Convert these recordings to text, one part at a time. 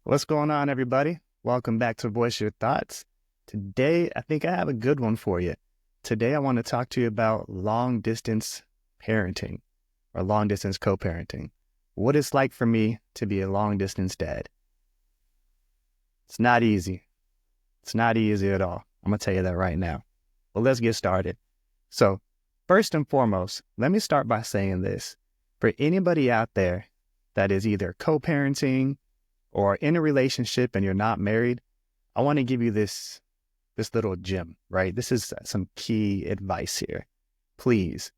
What's going on, everybody? Welcome back to Voice Your Thoughts. Today, I think I have a good one for you. Today, I want to talk to you about long distance parenting or long distance co-parenting. What it's like for me to be a long distance dad. It's not easy. It's not easy at all. I'm going to tell you that right now. Well, let's get started. So, first and foremost, let me start by saying this. For anybody out there that is either co-parenting or in a relationship and you're not married, I want to give you this little gem, right? This is some key advice here. Please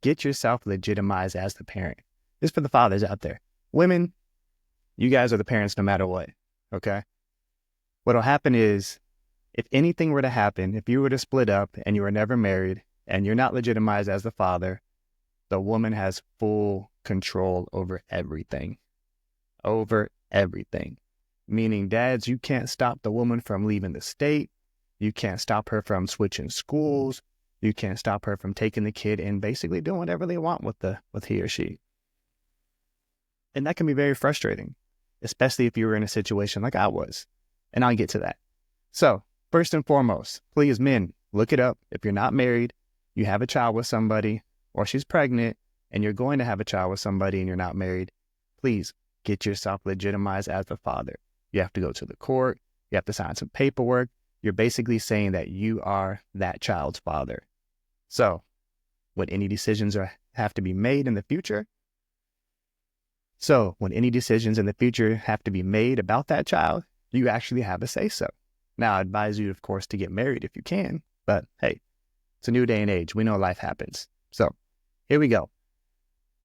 get yourself legitimized as the parent. This is for the fathers out there. Women, you guys are the parents no matter what, okay? What'll happen is, if anything were to happen, if you were to split up and you were never married and you're not legitimized as the father, the woman has full control over everything. Over everything. Meaning, dads, you can't stop the woman from leaving the state. You can't stop her from switching schools. You can't stop her from taking the kid and basically doing whatever they want with he or she. And that can be very frustrating, especially if you were in a situation like I was. And I'll get to that. So, first and foremost, please, men, look it up. If you're not married, you have a child with somebody, or she's pregnant, and you're going to have a child with somebody and you're not married, please get yourself legitimized as the father. You have to go to the court. You have to sign some paperwork. You're basically saying that you are that child's father. So, when any decisions have to be made in the future, about that child, you actually have a say-so. Now, I advise you, of course, to get married if you can, but hey, it's a new day and age. We know life happens. So, here we go.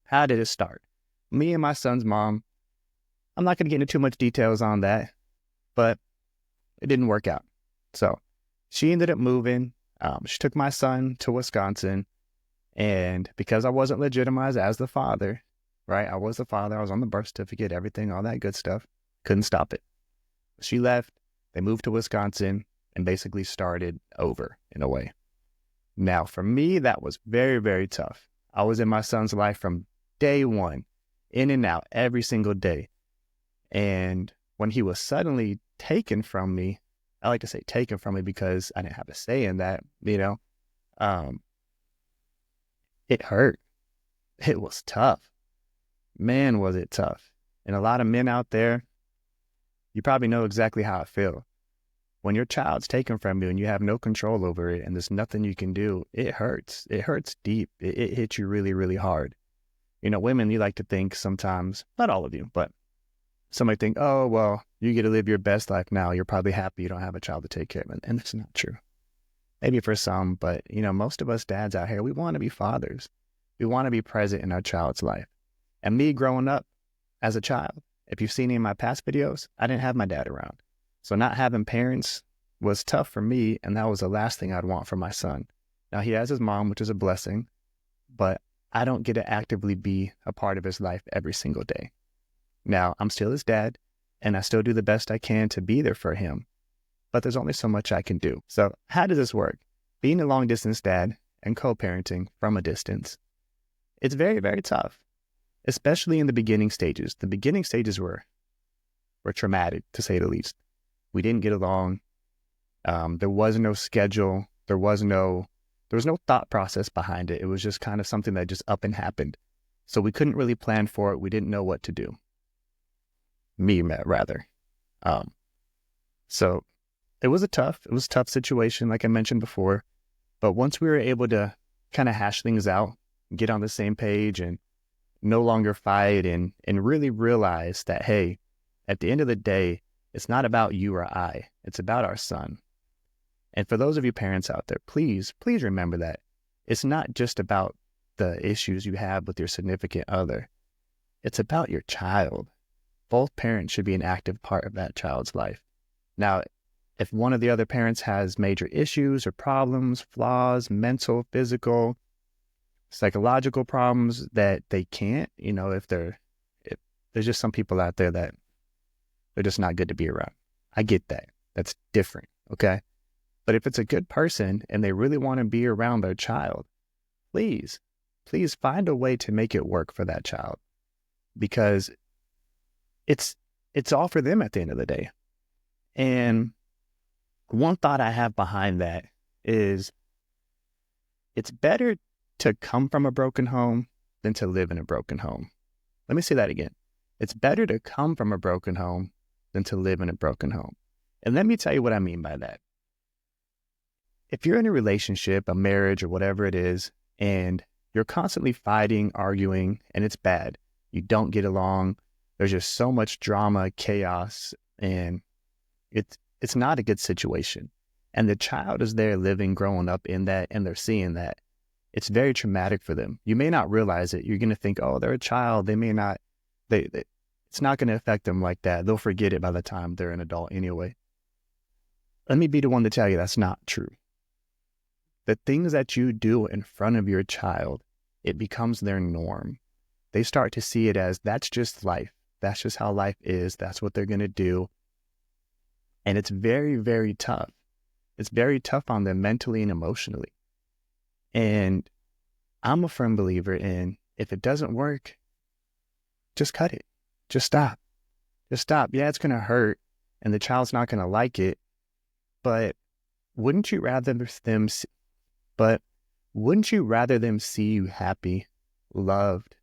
How did it start? Me and my son's mom, I'm not going to get into too much details on that, but it didn't work out. So she ended up moving. She took my son to Wisconsin, and because I wasn't legitimized as the father, right? I was the father. I was on the birth certificate, everything, all that good stuff. Couldn't stop it. She left. They moved to Wisconsin and basically started over in a way. Now, for me, that was very, very tough. I was in my son's life from day one, in and out, every single day. And when he was suddenly taken from me, I like to say taken from me because I didn't have a say in that, it hurt. It was tough. Man, was it tough. And a lot of men out there, you probably know exactly how I feel. When your child's taken from you and you have no control over it and there's nothing you can do, it hurts. It hurts deep. It hits you really, really hard. Women, you like to think sometimes, not all of you, but some might think, oh, well, you get to live your best life now. You're probably happy you don't have a child to take care of. And that's not true. Maybe for some, but, most of us dads out here, we want to be fathers. We want to be present in our child's life. And me growing up as a child, if you've seen any of my past videos, I didn't have my dad around. So not having parents was tough for me, and that was the last thing I'd want for my son. Now, he has his mom, which is a blessing, but I don't get to actively be a part of his life every single day. Now, I'm still his dad, and I still do the best I can to be there for him, but there's only so much I can do. So how does this work? Being a long-distance dad and co-parenting from a distance, it's very, very tough, especially in the beginning stages. The beginning stages were traumatic, to say the least. We didn't get along. There was no schedule. There was no thought process behind it. It was just kind of something that just up and happened. So we couldn't really plan for it. We didn't know what to do. Rather. So it was a tough situation, like I mentioned before. But once we were able to kind of hash things out, get on the same page and no longer fight and really realize that, hey, at the end of the day, it's not about you or I. It's about our son. And for those of you parents out there, please remember that. It's not just about the issues you have with your significant other. It's about your child. Both parents should be an active part of that child's life. Now, if one of the other parents has major issues or problems, flaws, mental, physical, psychological problems that they can't, if there's just some people out there that they're just not good to be around. I get that. That's different, okay? But if it's a good person and they really want to be around their child, please find a way to make it work for that child. Because it's it's all for them at the end of the day. And one thought I have behind that is it's better to come from a broken home than to live in a broken home. Let me say that again. It's better to come from a broken home than to live in a broken home. And let me tell you what I mean by that. If you're in a relationship, a marriage, or whatever it is, and you're constantly fighting, arguing, and it's bad, you don't get along, there's just so much drama, chaos, and it's not a good situation. And the child is there living, growing up in that, and they're seeing that. It's very traumatic for them. You may not realize it. You're going to think, oh, they're a child. They may not, it's not going to affect them like that. They'll forget it by the time they're an adult anyway. Let me be the one to tell you that's not true. The things that you do in front of your child, it becomes their norm. They start to see it as that's just life. That's just how life is. That's what they're going to do. And it's very, very tough. It's very tough on them mentally and emotionally. And I'm a firm believer in if it doesn't work, just cut it. Just stop. Just stop. Yeah, it's going to hurt and the child's not going to like it. But wouldn't you rather them see you happy, loved,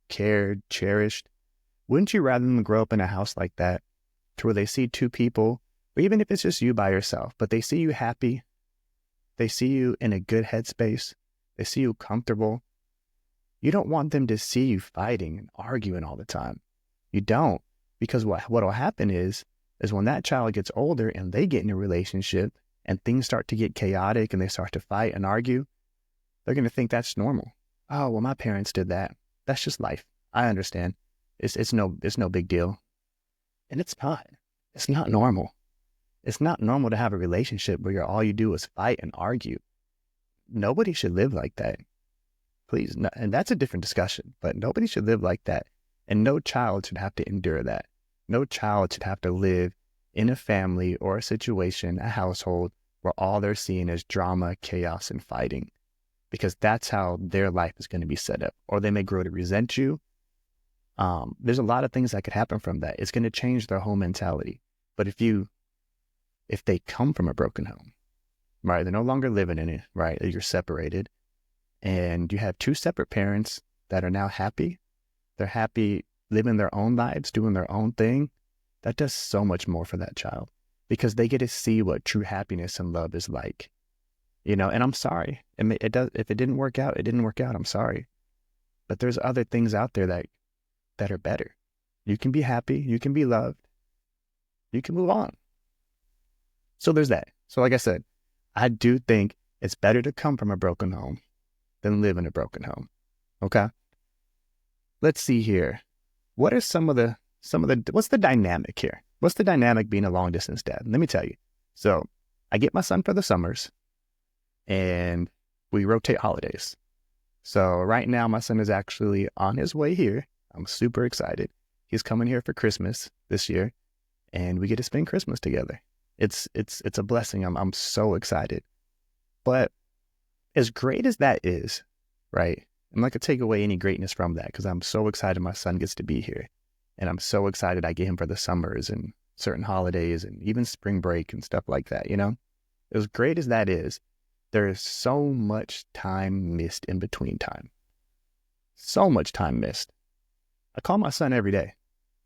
cared, cherished? Wouldn't you rather them grow up in a house like that to where they see two people, or even if it's just you by yourself, but they see you happy, they see you in a good headspace, they see you comfortable. You don't want them to see you fighting and arguing all the time. You don't, because what'll happen is when that child gets older and they get in a relationship and things start to get chaotic and they start to fight and argue, they're going to think that's normal. Oh, well, my parents did that. That's just life. I understand. It's no big deal. And it's not. It's not normal. It's not normal to have a relationship where all you do is fight and argue. Nobody should live like that. Please. No, and that's a different discussion, but nobody should live like that. And no child should have to endure that. No child should have to live in a family or a situation, a household, where all they're seeing is drama, chaos, and fighting. Because that's how their life is going to be set up. Or they may grow to resent you. There's a lot of things that could happen from that. It's going to change their whole mentality. But if they come from a broken home, right, they're no longer living in it, right, you're separated, and you have two separate parents that are now happy, they're happy living their own lives, doing their own thing, that does so much more for that child because they get to see what true happiness and love is like, and I'm sorry. It does. If it didn't work out, it didn't work out. I'm sorry. But there's other things out there that are better. You can be happy. You can be loved. You can move on. So there's that. So like I said, I do think it's better to come from a broken home than live in a broken home. Okay? Let's see here. What are what's the dynamic here? What's the dynamic being a long distance dad? Let me tell you. So I get my son for the summers and we rotate holidays. So right now my son is actually on his way here. I'm super excited. He's coming here for Christmas this year and we get to spend Christmas together. It's a blessing. I'm so excited. But as great as that is, right? I'm not going to take away any greatness from that because I'm so excited my son gets to be here. And I'm so excited I get him for the summers and certain holidays and even spring break and stuff like that, As great as that is, there is so much time missed in between time. So much time missed. I call my son every day.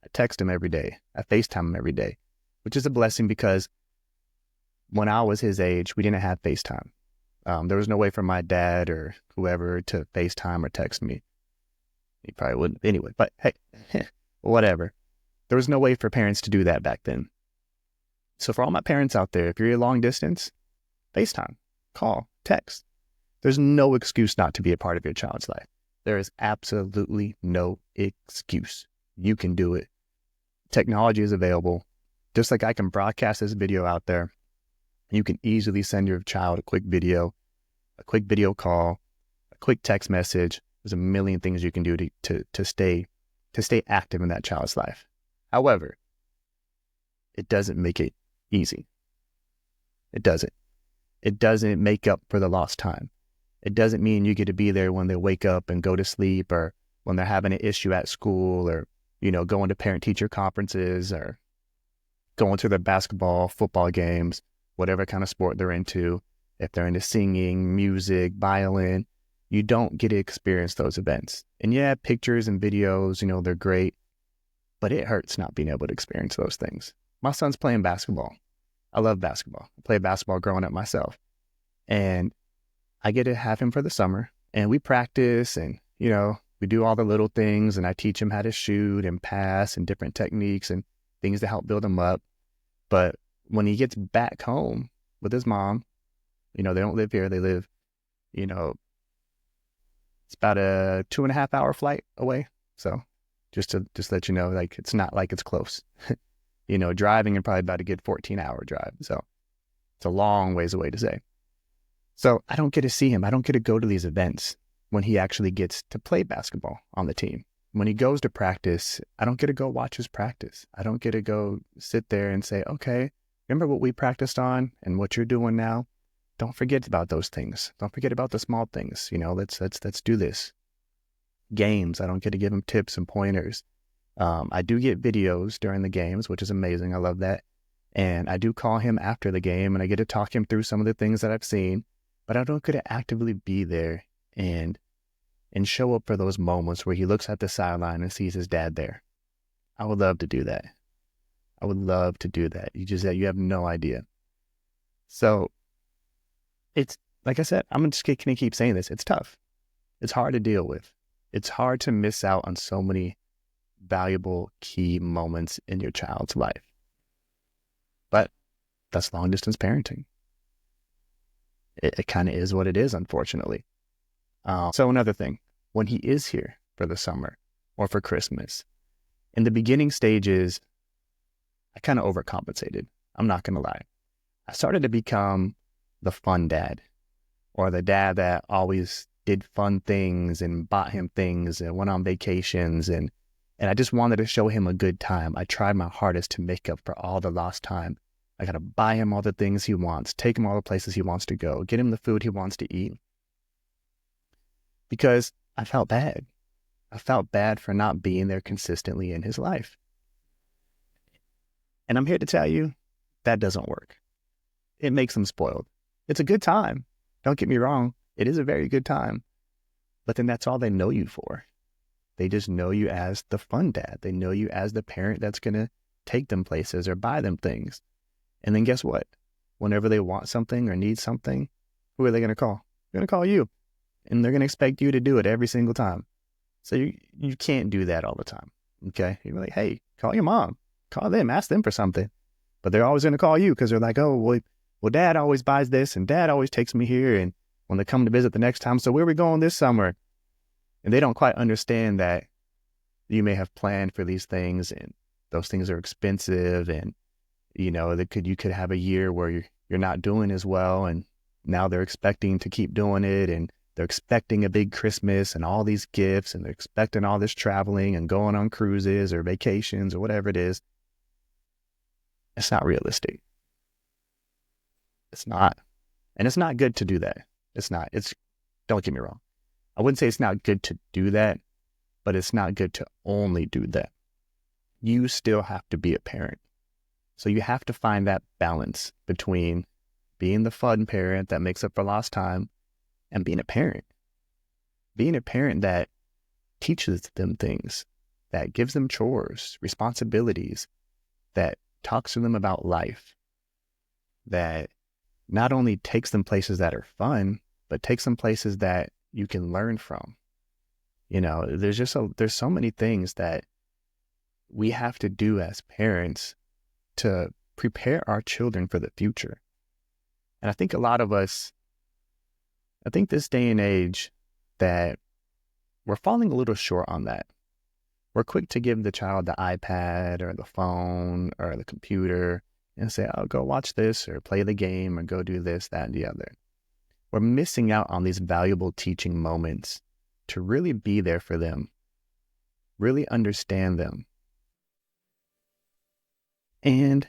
I text him every day. I FaceTime him every day, which is a blessing because when I was his age, we didn't have FaceTime. There was no way for my dad or whoever to FaceTime or text me. He probably wouldn't anyway, but hey, whatever. There was no way for parents to do that back then. So for all my parents out there, if you're long distance, FaceTime, call, text. There's no excuse not to be a part of your child's life. There is absolutely no excuse. You can do it. Technology is available. Just like I can broadcast this video out there, you can easily send your child a quick video call, a quick text message. There's a million things you can do to stay active in that child's life. However, it doesn't make it easy. It doesn't. It doesn't make up for the lost time. It doesn't mean you get to be there when they wake up and go to sleep or when they're having an issue at school or going to parent-teacher conferences or going to their basketball, football games, whatever kind of sport they're into. If they're into singing, music, violin, you don't get to experience those events. And yeah, pictures and videos, they're great, but it hurts not being able to experience those things. My son's playing basketball. I love basketball. I played basketball growing up myself. And I get to have him for the summer. And we practice and, we do all the little things. And I teach him how to shoot and pass and different techniques and things to help build him up. But when he gets back home with his mom, they don't live here. They live, it's about a 2.5 hour flight away. So just let you know, like, it's not like it's close. Driving and probably about a good 14-hour drive. So it's a long ways away to say. So I don't get to see him. I don't get to go to these events when he actually gets to play basketball on the team. When he goes to practice, I don't get to go watch his practice. I don't get to go sit there and say, okay, remember what we practiced on and what you're doing now? Don't forget about those things. Don't forget about the small things. Let's do this. Games, I don't get to give him tips and pointers. I do get videos during the games, which is amazing. I love that. And I do call him after the game and I get to talk him through some of the things that I've seen, but I don't get to actively be there and show up for those moments where he looks at the sideline and sees his dad there. I would love to do that. I would love to do that. You have no idea. So it's, like I said, I'm just going to keep saying this. It's tough. It's hard to deal with. It's hard to miss out on so many valuable key moments in your child's life. But that's long distance parenting. It kind of is what it is, unfortunately. So another thing, when he is here for the summer or for Christmas, in the beginning stages, I kind of overcompensated. I'm not going to lie. I started to become the fun dad, or the dad that always did fun things and bought him things and went on vacations. And I just wanted to show him a good time. I tried my hardest to make up for all the lost time. I got to buy him all the things he wants, take him all the places he wants to go, get him the food he wants to eat. Because I felt bad. I felt bad for not being there consistently in his life. And I'm here to tell you, that doesn't work. It makes them spoiled. It's a good time. Don't get me wrong. It is a very good time. But then that's all they know you for. They just know you as the fun dad. They know you as the parent that's going to take them places or buy them things. And then guess what? Whenever they want something or need something, who are they going to call? They're going to call you. And they're going to expect you to do it every single time. So you can't do that all the time. Okay? You're like, hey, call your mom. Call them. Ask them for something. But they're always going to call you because they're like, oh, well, dad always buys this and dad always takes me here. And when they come to visit the next time, so where are we going this summer? And they don't quite understand that you may have planned for these things and those things are expensive. And, you could have a year where you're not doing as well. And now they're expecting to keep doing it. And they're expecting a big Christmas and all these gifts. And they're expecting all this traveling and going on cruises or vacations or whatever it is. It's not realistic. It's not. And it's not good to do that. It's not. Don't get me wrong. I wouldn't say it's not good to do that, but it's not good to only do that. You still have to be a parent. So you have to find that balance between being the fun parent that makes up for lost time and being a parent. Being a parent that teaches them things, that gives them chores, responsibilities, that talks to them about life, that not only takes them places that are fun, but takes them places that you can learn from. There's so many things that we have to do as parents to prepare our children for the future. And I think a lot of us, this day and age, that we're falling a little short on that. We're quick to give the child the iPad or the phone or the computer and say, oh, go watch this or play the game or go do this, that, and the other. We're missing out on these valuable teaching moments to really be there for them, really understand them, and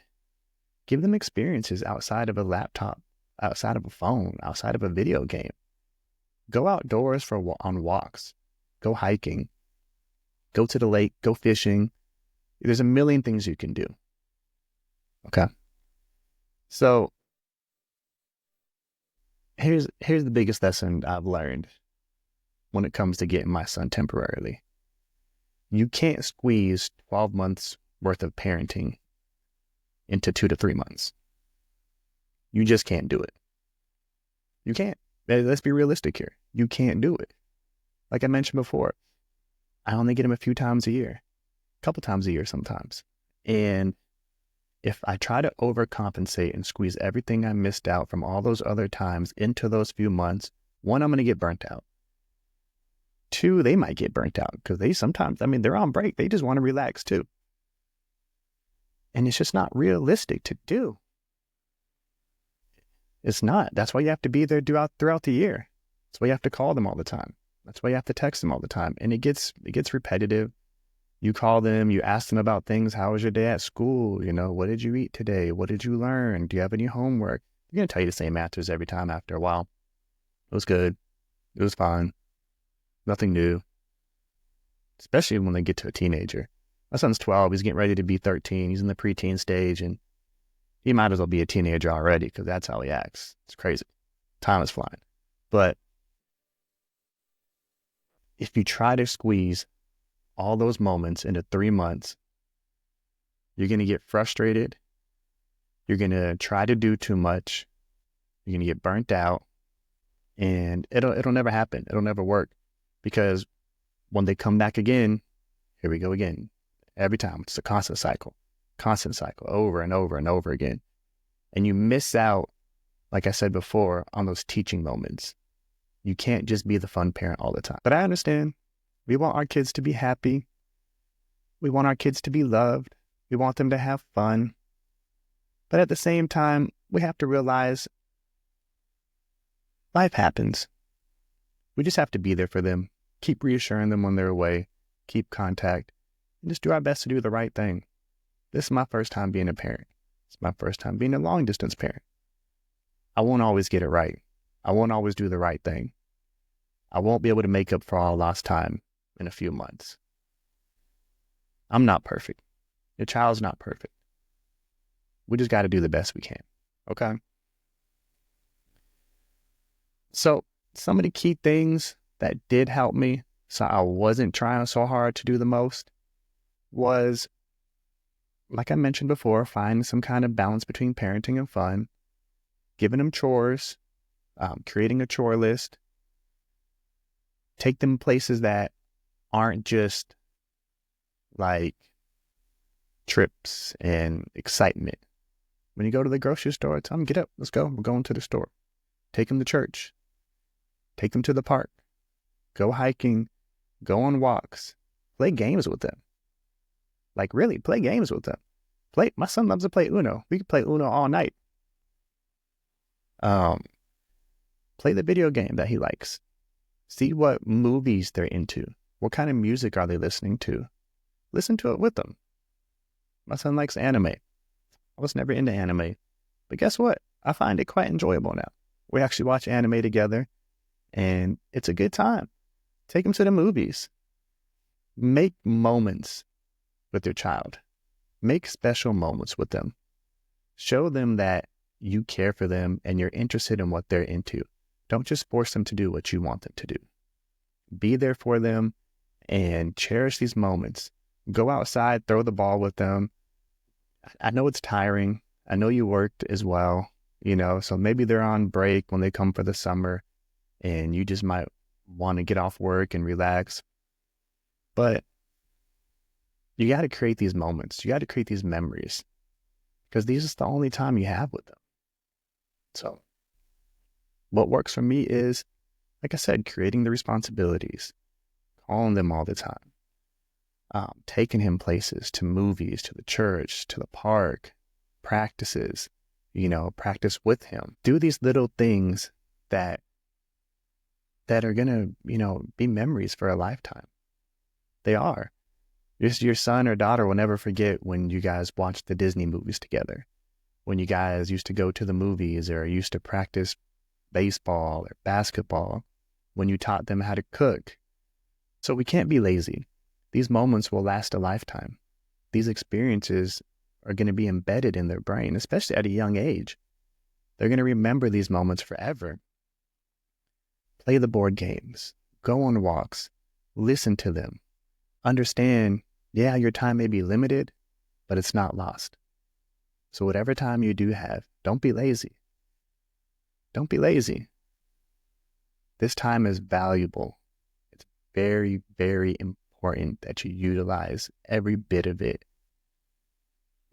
give them experiences outside of a laptop, outside of a phone, outside of a video game. Go outdoors on walks, go hiking, go to the lake, go fishing, There's a million things you can do. Okay. So here's the biggest lesson I've learned when it comes to getting my son temporarily. You can't squeeze 12 months worth of parenting into 2 to 3 months. You just can't do it. You can't. Let's be realistic here. You can't do it. Like I mentioned before, I only get him a few times a year, a couple times a year sometimes. And if I try to overcompensate and squeeze everything I missed out from all those other times into those few months, one, I'm going to get burnt out. Two, they might get burnt out because they sometimes, they're on break. They just want to relax too. And it's just not realistic to do. It's not. That's why you have to be there throughout the year. That's why you have to call them all the time. That's why you have to text them all the time. And it gets repetitive. You call them, you ask them about things. How was your day at school? What did you eat today? What did you learn? Do you have any homework? They're going to tell you the same answers every time after a while. It was good. It was fine. Nothing new. Especially when they get to a teenager. My son's 12. He's getting ready to be 13. He's in the preteen stage, and he might as well be a teenager already because that's how he acts. It's crazy. Time is flying. But if you try to squeeze all those moments into 3 months, you're going to get frustrated. You're going to try to do too much. You're going to get burnt out, and it'll never happen. It'll never work because when they come back again, here we go again. Every time it's a constant cycle, over and over and over again. And you miss out, like I said before, on those teaching moments. You can't just be the fun parent all the time. But I understand. We want our kids to be happy. We want our kids to be loved. We want them to have fun. But at the same time, we have to realize life happens. We just have to be there for them. Keep reassuring them when they're away. Keep contact. And just do our best to do the right thing. This is my first time being a parent. It's my first time being a long distance parent. I won't always get it right. I won't always do the right thing. I won't be able to make up for all lost time in a few months. I'm not perfect. Your child's not perfect. We just got to do the best we can. Okay? So some of the key things that did help me, so I wasn't trying so hard to do the most, was, like I mentioned before, finding some kind of balance between parenting and fun, giving them chores, creating a chore list, take them places that aren't just like trips and excitement. When you go to the grocery store, tell them, get up, let's go, we're going to the store. Take them to church. Take them to the park. Go hiking. Go on walks. Play games with them. Like, really, play games with them. My son loves to play Uno. We could play Uno all night. Play the video game that he likes. See what movies they're into. What kind of music are they listening to? Listen to it with them. My son likes anime. I was never into anime. But guess what? I find it quite enjoyable now. We actually watch anime together, and it's a good time. Take them to the movies. Make moments with your child. Make special moments with them. Show them that you care for them and you're interested in what they're into. Don't just force them to do what you want them to do. Be there for them and cherish these moments. Go outside, throw the ball with them. I know it's tiring. I know you worked as well, so maybe they're on break when they come for the summer and you just might want to get off work and relax. But you got to create these moments. You got to create these memories because these is the only time you have with them. So what works for me is, like I said, creating the responsibilities, calling them all the time, taking him places, to movies, to the church, to the park, practices, practice with him. Do these little things that are going to, be memories for a lifetime. They are. Your son or daughter will never forget when you guys watched the Disney movies together, when you guys used to go to the movies or used to practice baseball or basketball, when you taught them how to cook. So we can't be lazy. These moments will last a lifetime. these experiences are going to be embedded in their brain, especially at a young age. They're going to remember these moments forever. Play the board games, go on walks, listen to them, understand, yeah, your time may be limited, but it's not lost. So whatever time you do have, don't be lazy. Don't be lazy. This time is valuable. It's very, very important that you utilize every bit of it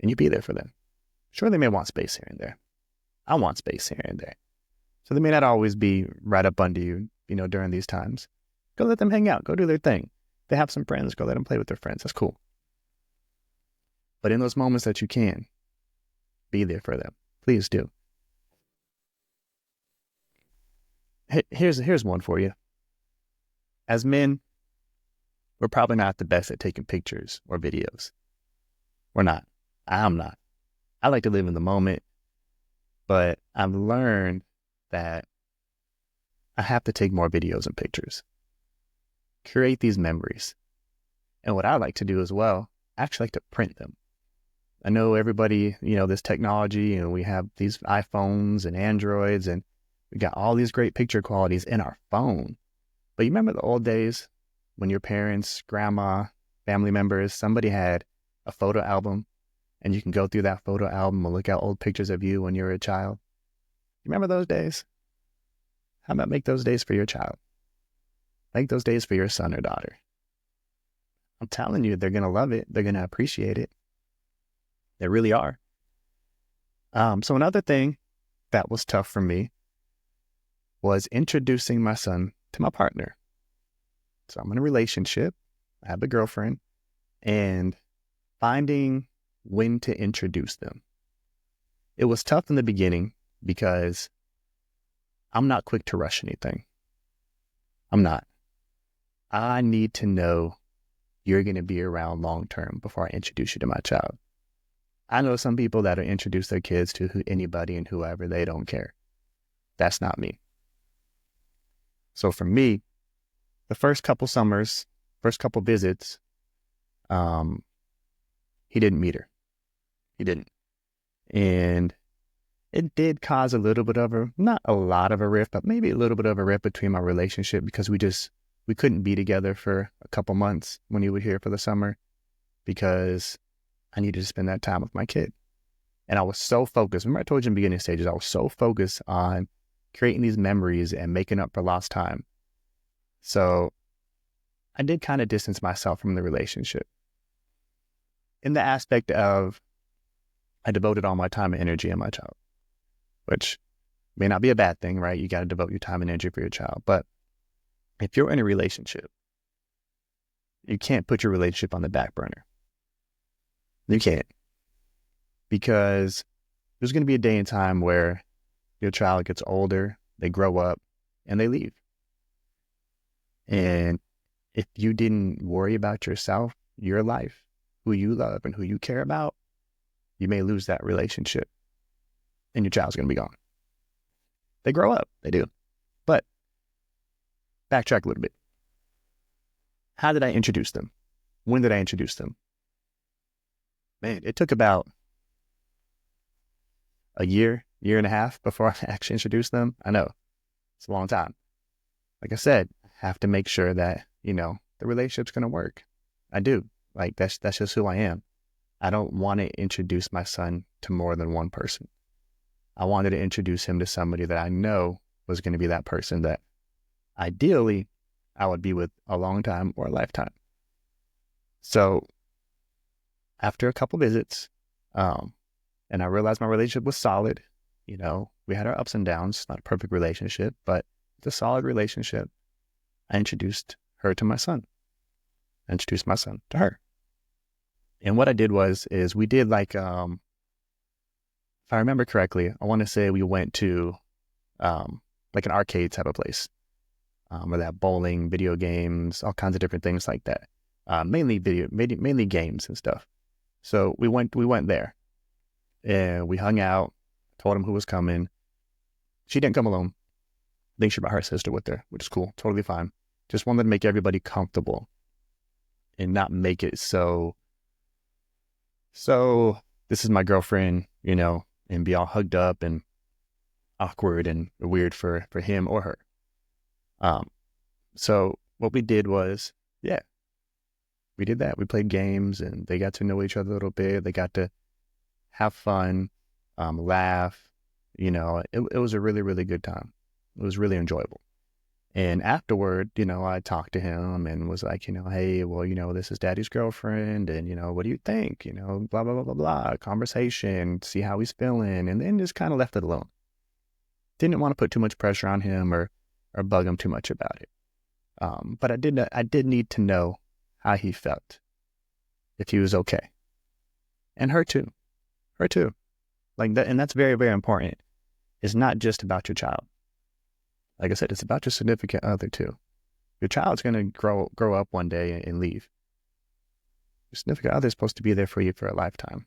and you be there for them. Sure, they may want space here and there. I want space here and there. So they may not always be right up under you, during these times. Go let them hang out. Go do their thing. If they have some friends, go let them play with their friends. That's cool. But in those moments that you can, be there for them. Please do. Here's one for you. As men, we're probably not the best at taking pictures or videos. We're not. I'm not. I like to live in the moment, but I've learned that I have to take more videos and pictures. Create these memories. And what I like to do as well, I actually like to print them. I know everybody, this technology, and we have these iPhones and Androids, and we got all these great picture qualities in our phone. But you remember the old days when your parents, grandma, family members, somebody had a photo album, and you can go through that photo album and look at old pictures of you when you were a child? You remember those days? How about make those days for your child? Make those days for your son or daughter. I'm telling you, they're going to love it. They're going to appreciate it. They really are. So another thing that was tough for me was introducing my son to my partner. So I'm in a relationship. I have a girlfriend, and finding when to introduce them. It was tough in the beginning because I'm not quick to rush anything. I'm not. I need to know you're going to be around long term before I introduce you to my child. I know some people that introduce their kids to anybody and whoever. They don't care. That's not me. So for me, the first couple summers, first couple visits, he didn't meet her. He didn't. And it did cause a little bit of not a lot of a rift, but maybe a little bit of a rift between my relationship, because we couldn't be together for a couple months when he was here for the summer, because I needed to spend that time with my kid. And I was so focused. Remember I told you in the beginning stages, I was so focused on creating these memories and making up for lost time. So I did kind of distance myself from the relationship in the aspect of I devoted all my time and energy on my child, which may not be a bad thing, right? You got to devote your time and energy for your child. But if you're in a relationship, you can't put your relationship on the back burner. You can't. Because there's going to be a day and time where your child gets older, they grow up, and they leave. And if you didn't worry about yourself, your life, who you love and who you care about, you may lose that relationship and your child's going to be gone. They grow up, they do. But backtrack a little bit. How did I introduce them? When did I introduce them? Man, it took about a year and a half before I actually introduced them. I know, it's a long time. Like I said, I have to make sure that, the relationship's going to work. I do. Like, that's just who I am. I don't want to introduce my son to more than one person. I wanted to introduce him to somebody that I know was going to be that person that ideally I would be with a long time or a lifetime. So after a couple visits, and I realized my relationship was solid. We had our ups and downs, not a perfect relationship, but it's a solid relationship. I introduced her to my son. I introduced my son to her. And what I did is we did if I remember correctly, I want to say we went to an arcade type of place where they have bowling, video games, all kinds of different things like that. Mainly games and stuff. So we went there and we hung out, told him who was coming. She didn't come alone. I think she brought her sister with her, which is cool. Totally fine. Just wanted to make everybody comfortable and not make it so So this is my girlfriend, and be all hugged up and awkward and weird for him or her. Um, so what we did was, yeah, we did that. We played games and they got to know each other a little bit. They got to have fun, laugh. It was a really, really good time. It was really enjoyable. And afterward, I talked to him and was like, hey, well, this is daddy's girlfriend. And, what do you think? Blah, blah, blah, blah, blah. Conversation, see how he's feeling. And then just kind of left it alone. Didn't want to put too much pressure on him or bug him too much about it. But I did need to know how he felt, if he was okay. And her too. Like that, and that's very, very important. It's not just about your child. Like I said, it's about your significant other too. Your child's going to grow up one day and leave. Your significant other is supposed to be there for you for a lifetime.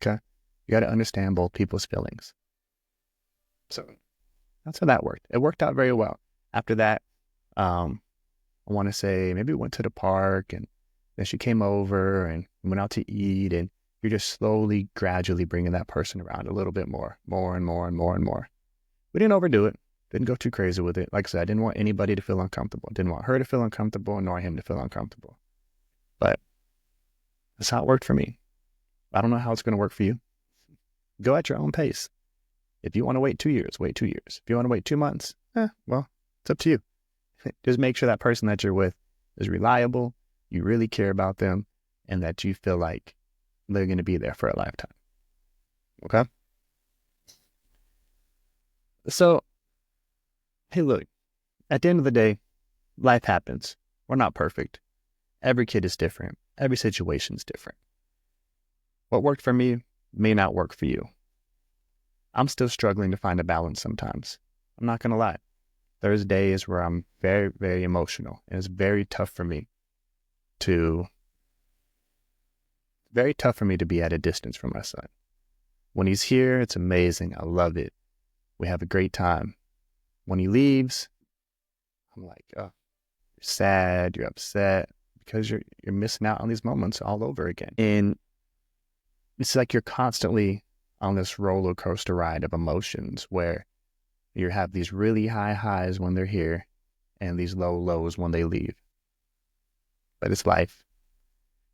Okay? You got to understand both people's feelings. So that's how that worked. It worked out very well. After that, I want to say maybe we went to the park and then she came over and went out to eat, and you're just slowly, gradually bringing that person around a little bit more and more. We didn't overdo it. Didn't go too crazy with it. Like I said, I didn't want anybody to feel uncomfortable. Didn't want her to feel uncomfortable, nor him to feel uncomfortable. But that's how it worked for me. I don't know how it's going to work for you. Go at your own pace. If you want to wait 2 years, wait 2 years. If you want to wait 2 months, well, it's up to you. Just make sure that person that you're with is reliable, you really care about them, and that you feel like they're going to be there for a lifetime. Okay? So, hey, look, at the end of the day, life happens. We're not perfect. Every kid is different. Every situation is different. What worked for me may not work for you. I'm still struggling to find a balance sometimes. I'm not going to lie. There's days where I'm very, very emotional, and it's very tough for me to be at a distance from my son. When he's here, it's amazing. I love it. We have a great time. When he leaves, I'm like, oh, you're sad, you're upset, because you're missing out on these moments all over again. And it's like you're constantly on this roller coaster ride of emotions where you have these really high highs when they're here and these low lows when they leave. But it's life.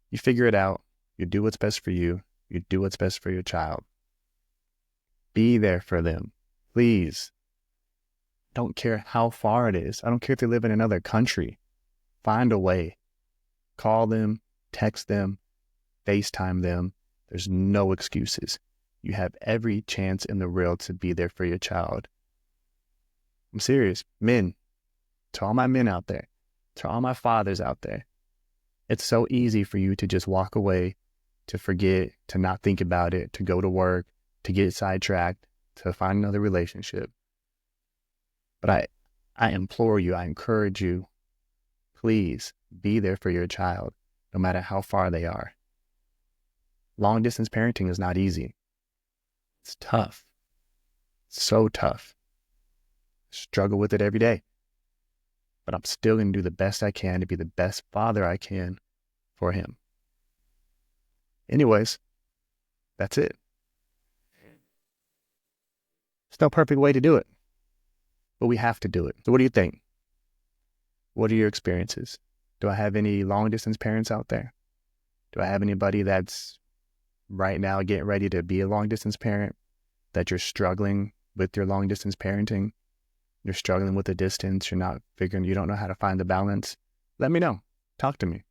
You figure it out. You do what's best for you. You do what's best for your child. Be there for them. Please. Don't care how far it is. I don't care if they live in another country. Find a way. Call them, text them, FaceTime them. There's no excuses. You have every chance in the world to be there for your child. I'm serious. Men, to all my men out there, to all my fathers out there, it's so easy for you to just walk away, to forget, to not think about it, to go to work, to get sidetracked, to find another relationship. But I implore you, I encourage you, please be there for your child, no matter how far they are. Long distance parenting is not easy. It's tough. It's so tough. I struggle with it every day. But I'm still going to do the best I can to be the best father I can for him. Anyways, that's it. There's no perfect way to do it, but we have to do it. So what do you think? What are your experiences? Do I have any long distance parents out there? Do I have anybody that's right now getting ready to be a long distance parent, that you're struggling with your long distance parenting? You're struggling with the distance. You're not figuring, you don't know how to find the balance. Let me know. Talk to me.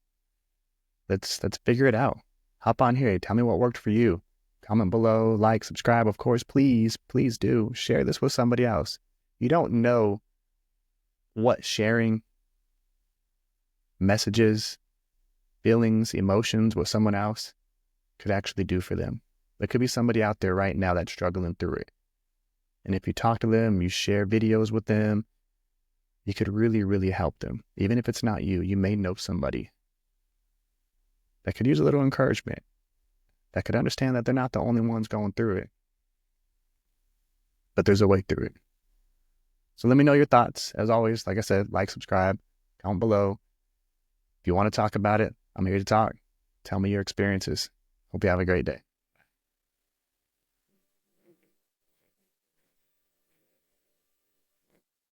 Let's figure it out. Hop on here. Tell me what worked for you. Comment below, like, subscribe. Of course, please do. Share this with somebody else. You don't know what sharing messages, feelings, emotions with someone else could actually do for them. There could be somebody out there right now that's struggling through it. And if you talk to them, you share videos with them, you could really, really help them. Even if it's not you, you may know somebody that could use a little encouragement, that could understand that they're not the only ones going through it, but there's a way through it. So let me know your thoughts. As always, like I said, like, subscribe, comment below. If you want to talk about it, I'm here to talk. Tell me your experiences. Hope you have a great day.